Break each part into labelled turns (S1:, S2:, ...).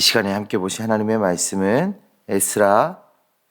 S1: 이 시간에 함께 보실 하나님의 말씀은 에스라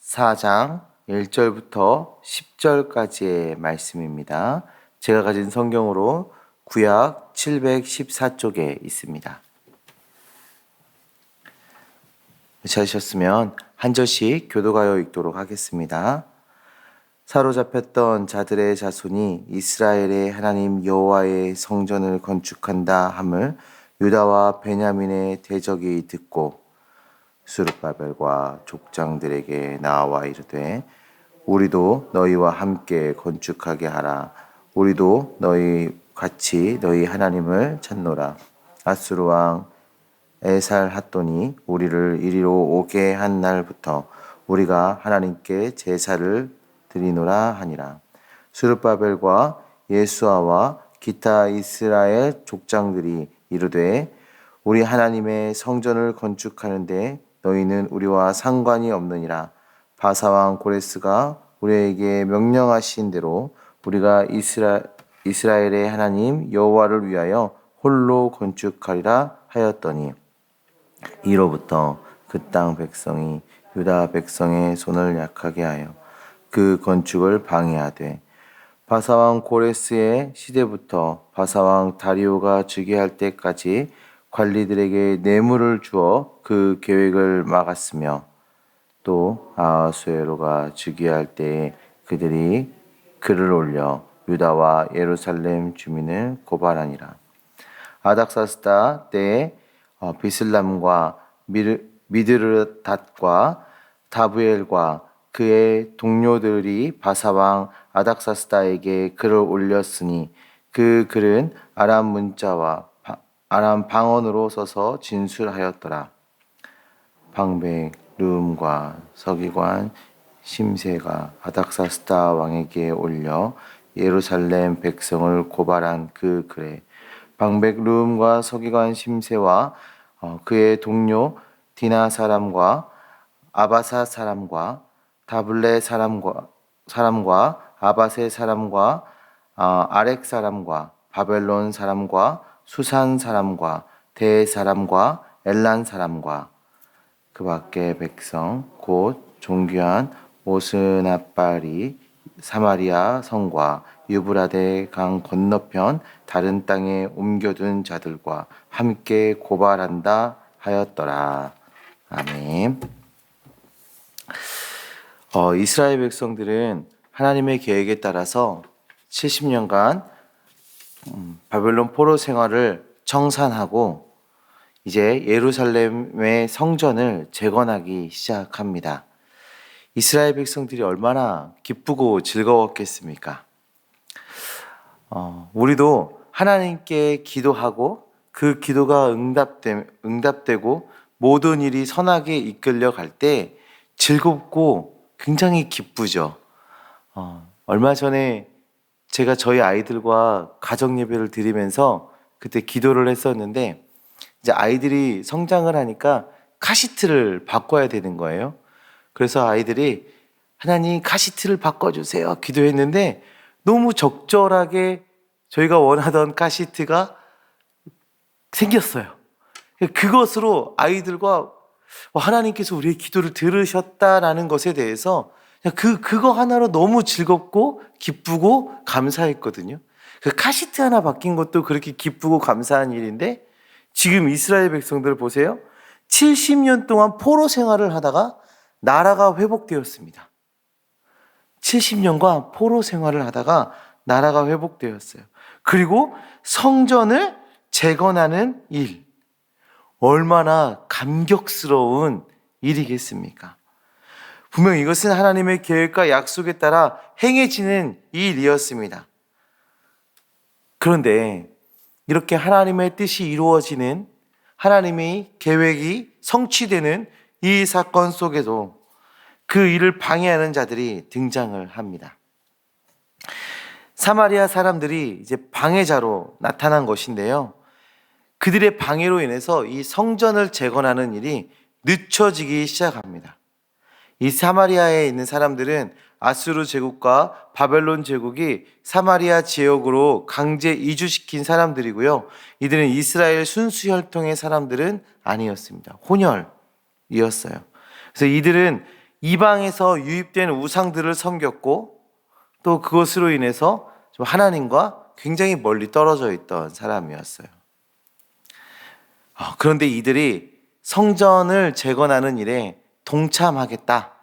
S1: 4장 1절부터 10절까지의 말씀입니다. 제가 가진 성경으로 구약 714쪽에 있습니다. 찾으셨으면 한 절씩 교도가요 읽도록 하겠습니다. 사로잡혔던 자들의 자손이 이스라엘의 하나님 여호와의 성전을 건축한다 함을 유다와 베냐민의 대적이 듣고 스룹바벨과 족장들에게 나와 이르되 우리도 너희와 함께 건축하게 하라. 우리도 너희 같이 너희 하나님을 찾노라. 아수르 왕 에살핫돈이 우리를 이리로 오게 한 날부터 우리가 하나님께 제사를 드리노라 하니라. 스룹바벨과 예수아와 기타 이스라엘 족장들이 이르되 우리 하나님의 성전을 건축하는데 너희는 우리와 상관이 없느니라. 바사왕 고레스가 우리에게 명령하신 대로 우리가 이스라엘의 하나님 여호와를 위하여 홀로 건축하리라 하였더니 이로부터 그 땅 백성이 유다 백성의 손을 약하게 하여 그 건축을 방해하되 바사왕 고레스의 시대부터 바사왕 다리오가 즉위할 때까지 관리들에게 뇌물을 주어 그 계획을 막았으며 또 아하수에로가 즉위할 때에 그들이 글을 올려 유다와 예루살렘 주민을 고발하니라. 아닥사스다 때에 비슬람과 미드르닷과 다부엘과 그의 동료들이 바사왕 아닥사스다에게 글을 올렸으니 그 글은 아람 문자와 아람 방언으로 써서 진술하였더라. 방백 르움과 서기관 심세가 아닥사스다 왕에게 올려 예루살렘 백성을 고발한 그 글에 방백 르움과 서기관 심세와 그의 동료 디나 사람과 아바사 사람과 다블레 사람과 아바세 사람과 아렉 사람과 바벨론 사람과 수산 사람과 대 사람과 엘란 사람과 그 밖의 백성 곧 존귀한 오스나빨이 사마리아 성과 유브라데 강 건너편 다른 땅에 옮겨둔 자들과 함께 고발한다 하였더라. 아멘. 이스라엘 백성들은 하나님의 계획에 따라서 70년간 바벨론 포로 생활을 청산하고 이제 예루살렘의 성전을 재건하기 시작합니다. 이스라엘 백성들이 얼마나 기쁘고 즐거웠겠습니까? 우리도 하나님께 기도하고 그 기도가 응답되고 모든 일이 선하게 이끌려 갈 때 즐겁고 굉장히 기쁘죠. 얼마 전에 제가 저희 아이들과 가정 예배를 드리면서 그때 기도를 했었는데 이제 아이들이 성장을 하니까 카시트를 바꿔야 되는 거예요. 그래서 아이들이 하나님 카시트를 바꿔주세요 기도했는데 너무 적절하게 저희가 원하던 카시트가 생겼어요. 그것으로 아이들과 하나님께서 우리의 기도를 들으셨다라는 것에 대해서 그거 하나로 너무 즐겁고 기쁘고 감사했거든요. 그 카시트 하나 바뀐 것도 그렇게 기쁘고 감사한 일인데 지금 이스라엘 백성들 보세요. 70년 동안 포로 생활을 하다가 나라가 회복되었습니다. 70년간 포로 생활을 하다가 나라가 회복되었어요. 그리고 성전을 재건하는 일. 얼마나 감격스러운 일이겠습니까? 분명 이것은 하나님의 계획과 약속에 따라 행해지는 일이었습니다. 그런데 이렇게 하나님의 뜻이 이루어지는 하나님의 계획이 성취되는 이 사건 속에도 그 일을 방해하는 자들이 등장을 합니다. 사마리아 사람들이 이제 방해자로 나타난 것인데요. 그들의 방해로 인해서 이 성전을 재건하는 일이 늦춰지기 시작합니다. 이 사마리아에 있는 사람들은 아수르 제국과 바벨론 제국이 사마리아 지역으로 강제 이주시킨 사람들이고요. 이들은 이스라엘 순수 혈통의 사람들은 아니었습니다. 혼혈이었어요. 그래서 이들은 이방에서 유입된 우상들을 섬겼고 또 그것으로 인해서 좀 하나님과 굉장히 멀리 떨어져 있던 사람이었어요. 그런데 이들이 성전을 재건하는 일에 동참하겠다.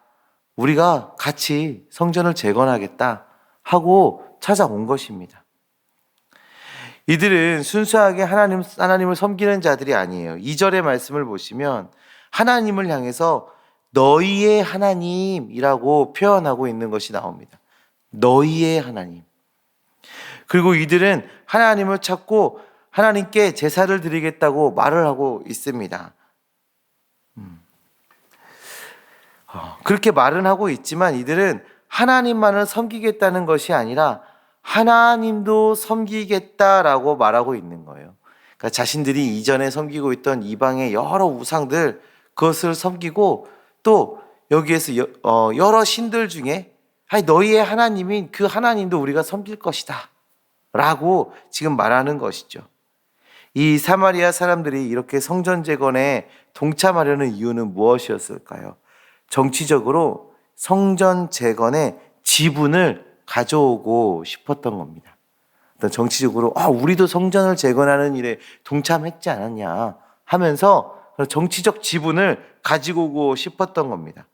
S1: 우리가 같이 성전을 재건하겠다 하고 찾아온 것입니다. 이들은 순수하게 하나님을 섬기는 자들이 아니에요. 2절의 말씀을 보시면 하나님을 향해서 너희의 하나님이라고 표현하고 있는 것이 나옵니다. 너희의 하나님. 그리고 이들은 하나님을 찾고 하나님께 제사를 드리겠다고 말을 하고 있습니다. 그렇게 말은 하고 있지만 이들은 하나님만을 섬기겠다는 것이 아니라 하나님도 섬기겠다라고 말하고 있는 거예요. 그러니까 자신들이 이전에 섬기고 있던 이방의 여러 우상들, 그것을 섬기고 또 여기에서 여러 신들 중에 너희의 하나님인 그 하나님도 우리가 섬길 것이다 라고 지금 말하는 것이죠. 이 사마리아 사람들이 이렇게 성전 재건에 동참하려는 이유는 무엇이었을까요? 정치적으로 성전 재건의 지분을 가져오고 싶었던 겁니다. 정치적으로 우리도 성전을 재건하는 일에 동참했지 않았냐 하면서 정치적 지분을 가지고 오고 싶었던 겁니다.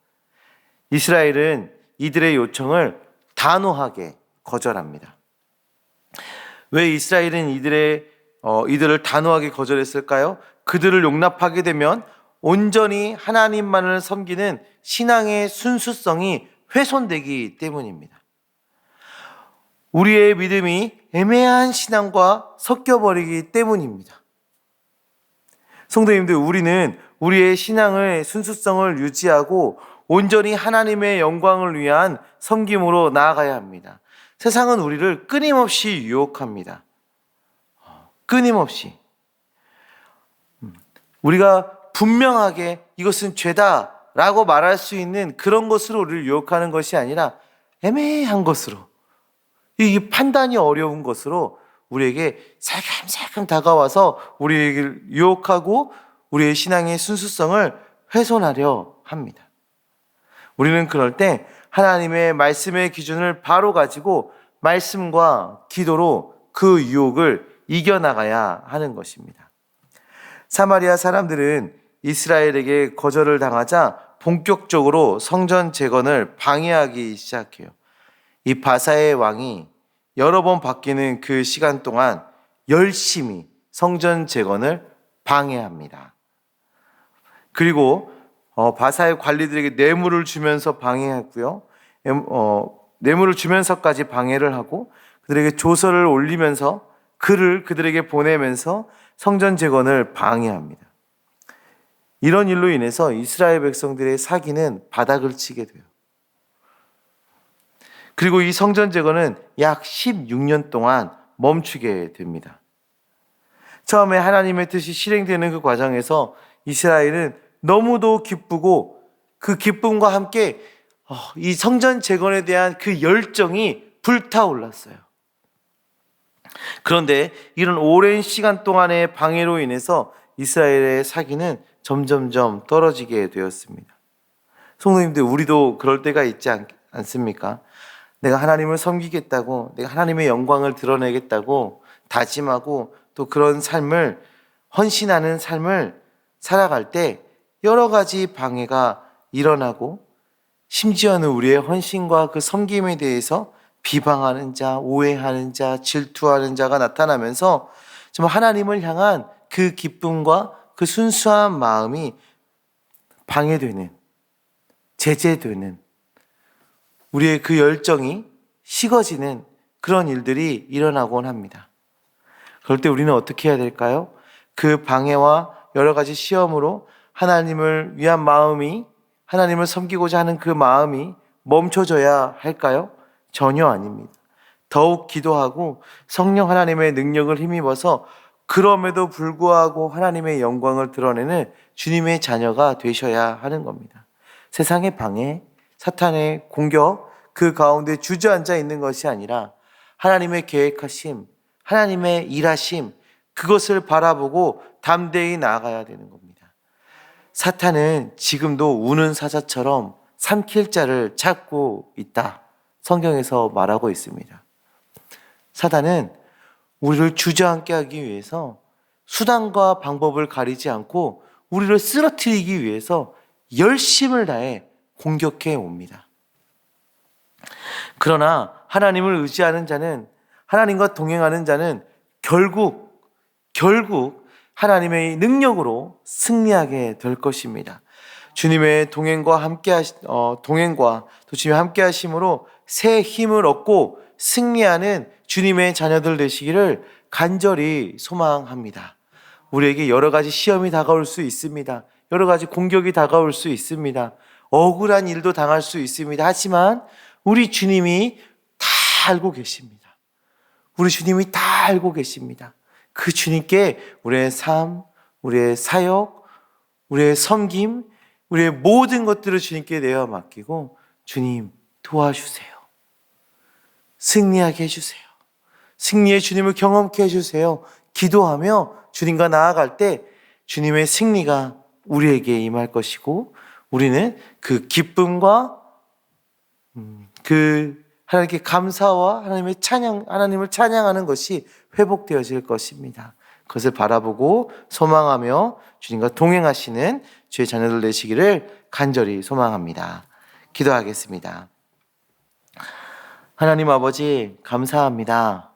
S1: 이스라엘은 이들의 요청을 단호하게 거절합니다. 왜 이스라엘은 이들을 단호하게 거절했을까요? 그들을 용납하게 되면 온전히 하나님만을 섬기는 신앙의 순수성이 훼손되기 때문입니다. 우리의 믿음이 애매한 신앙과 섞여버리기 때문입니다. 성도님들, 우리는 우리의 신앙의 순수성을 유지하고 온전히 하나님의 영광을 위한 섬김으로 나아가야 합니다. 세상은 우리를 끊임없이 유혹합니다. 끊임없이. 우리가 분명하게 이것은 죄다라고 말할 수 있는 그런 것으로 우리를 유혹하는 것이 아니라 애매한 것으로, 이 판단이 어려운 것으로 우리에게 살금살금 다가와서 우리에게 유혹하고 우리의 신앙의 순수성을 훼손하려 합니다. 우리는 그럴 때 하나님의 말씀의 기준을 바로 가지고 말씀과 기도로 그 유혹을 이겨나가야 하는 것입니다. 사마리아 사람들은 이스라엘에게 거절을 당하자 본격적으로 성전 재건을 방해하기 시작해요. 이 바사의 왕이 여러 번 바뀌는 그 시간 동안 열심히 성전 재건을 방해합니다. 그리고 바사의 관리들에게 뇌물을 주면서 방해했고요. 뇌물을 주면서까지 방해를 하고 그들에게 조서를 올리면서 글을 그들에게 보내면서 성전 재건을 방해합니다. 이런 일로 인해서 이스라엘 백성들의 사기는 바닥을 치게 돼요. 그리고 이 성전 재건은 약 16년 동안 멈추게 됩니다. 처음에 하나님의 뜻이 실행되는 그 과정에서 이스라엘은 너무도 기쁘고 그 기쁨과 함께 이 성전 재건에 대한 그 열정이 불타올랐어요. 그런데 이런 오랜 시간 동안의 방해로 인해서 이스라엘의 사기는 점점점 떨어지게 되었습니다. 성도님들, 우리도 그럴 때가 있지 않습니까? 내가 하나님을 섬기겠다고, 내가 하나님의 영광을 드러내겠다고 다짐하고 또 그런 삶을, 헌신하는 삶을 살아갈 때 여러 가지 방해가 일어나고 심지어는 우리의 헌신과 그 섬김에 대해서 비방하는 자, 오해하는 자, 질투하는 자가 나타나면서 좀 하나님을 향한 그 기쁨과 그 순수한 마음이 방해되는, 제재되는, 우리의 그 열정이 식어지는 그런 일들이 일어나곤 합니다. 그럴 때 우리는 어떻게 해야 될까요? 그 방해와 여러 가지 시험으로 하나님을 위한 마음이, 하나님을 섬기고자 하는 그 마음이 멈춰져야 할까요? 전혀 아닙니다. 더욱 기도하고 성령 하나님의 능력을 힘입어서 그럼에도 불구하고 하나님의 영광을 드러내는 주님의 자녀가 되셔야 하는 겁니다. 세상의 방해, 사탄의 공격, 그 가운데 주저앉아 있는 것이 아니라 하나님의 계획하심, 하나님의 일하심, 그것을 바라보고 담대히 나아가야 되는 겁니다. 사탄은 지금도 우는 사자처럼 삼킬 자를 찾고 있다. 성경에서 말하고 있습니다. 사탄은 우리를 주저앉게 하기 위해서 수단과 방법을 가리지 않고 우리를 쓰러뜨리기 위해서 열심을 다해 공격해 옵니다. 그러나 하나님을 의지하는 자는, 하나님과 동행하는 자는 결국 하나님의 능력으로 승리하게 될 것입니다. 주님의 동행과 또 주님의 함께 하심으로 새 힘을 얻고 승리하는 주님의 자녀들 되시기를 간절히 소망합니다. 우리에게 여러 가지 시험이 다가올 수 있습니다. 여러 가지 공격이 다가올 수 있습니다. 억울한 일도 당할 수 있습니다. 하지만 우리 주님이 다 알고 계십니다. 우리 주님이 다 알고 계십니다. 그 주님께 우리의 삶, 우리의 사역, 우리의 섬김, 우리의 모든 것들을 주님께 내어 맡기고 주님 도와주세요. 승리하게 해주세요. 승리의 주님을 경험케 해주세요. 기도하며 주님과 나아갈 때 주님의 승리가 우리에게 임할 것이고 우리는 그 기쁨과 그 하나님께 감사와 하나님을 찬양하는 것이 회복되어질 것입니다. 그것을 바라보고 소망하며 주님과 동행하시는 주의 자녀들 되시기를 간절히 소망합니다. 기도하겠습니다. 하나님 아버지 감사합니다.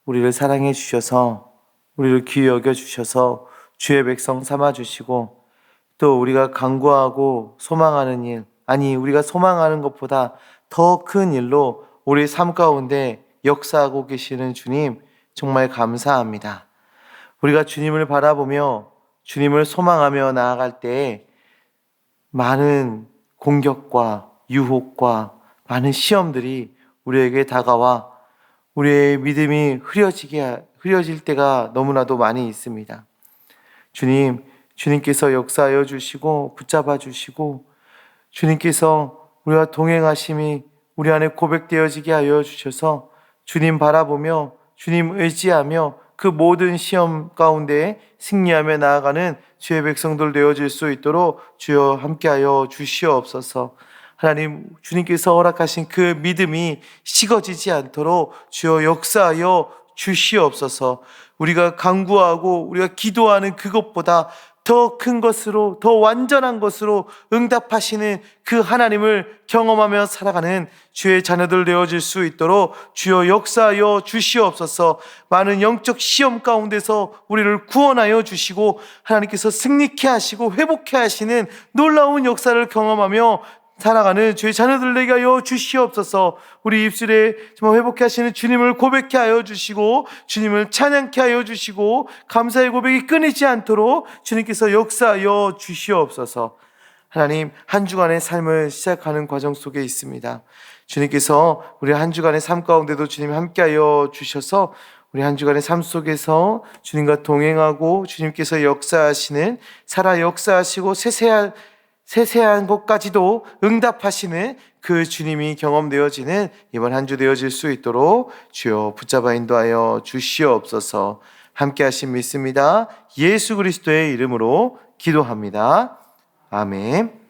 S1: 우리를 사랑해 주셔서 우리를 귀히 여겨 주셔서 주의 백성 삼아 주시고 또 우리가 간구하고 소망하는 일, 아니 우리가 소망하는 것보다 더 큰 일로 우리 삶 가운데 역사하고 계시는 주님 정말 감사합니다. 우리가 주님을 바라보며 주님을 소망하며 나아갈 때 많은 공격과 유혹과 많은 시험들이 우리에게 다가와 우리의 믿음이 흐려질 때가 너무나도 많이 있습니다. 주님께서 역사하여 주시고 붙잡아 주시고 주님께서 우리와 동행하심이 우리 안에 고백되어지게 하여 주셔서 주님 바라보며 주님 의지하며 그 모든 시험 가운데 승리하며 나아가는 주의 백성들 되어질 수 있도록 주여 함께하여 주시옵소서. 하나님 주님께서 허락하신 그 믿음이 식어지지 않도록 주여 역사하여 주시옵소서. 우리가 간구하고 우리가 기도하는 그것보다 더 큰 것으로 더 완전한 것으로 응답하시는 그 하나님을 경험하며 살아가는 주의 자녀들 되어질 수 있도록 주여 역사하여 주시옵소서. 많은 영적 시험 가운데서 우리를 구원하여 주시고 하나님께서 승리케 하시고 회복케 하시는 놀라운 역사를 경험하며 살아가는 주의 자녀들 되게 하여 주시옵소서. 우리 입술에 정말 회복케 하시는 주님을 고백케 하여 주시고 주님을 찬양케 하여 주시고 감사의 고백이 끊이지 않도록 주님께서 역사하여 주시옵소서. 하나님 한 주간의 삶을 시작하는 과정 속에 있습니다. 주님께서 우리 한 주간의 삶 가운데도 주님 함께하여 주셔서 우리 한 주간의 삶 속에서 주님과 동행하고 주님께서 역사하시는 살아 역사하시고 세세한 것까지도 응답하시는 그 주님이 경험되어지는 이번 한 주 되어질 수 있도록 주여 붙잡아 인도하여 주시옵소서. 함께하신 믿습니다. 예수 그리스도의 이름으로 기도합니다. 아멘.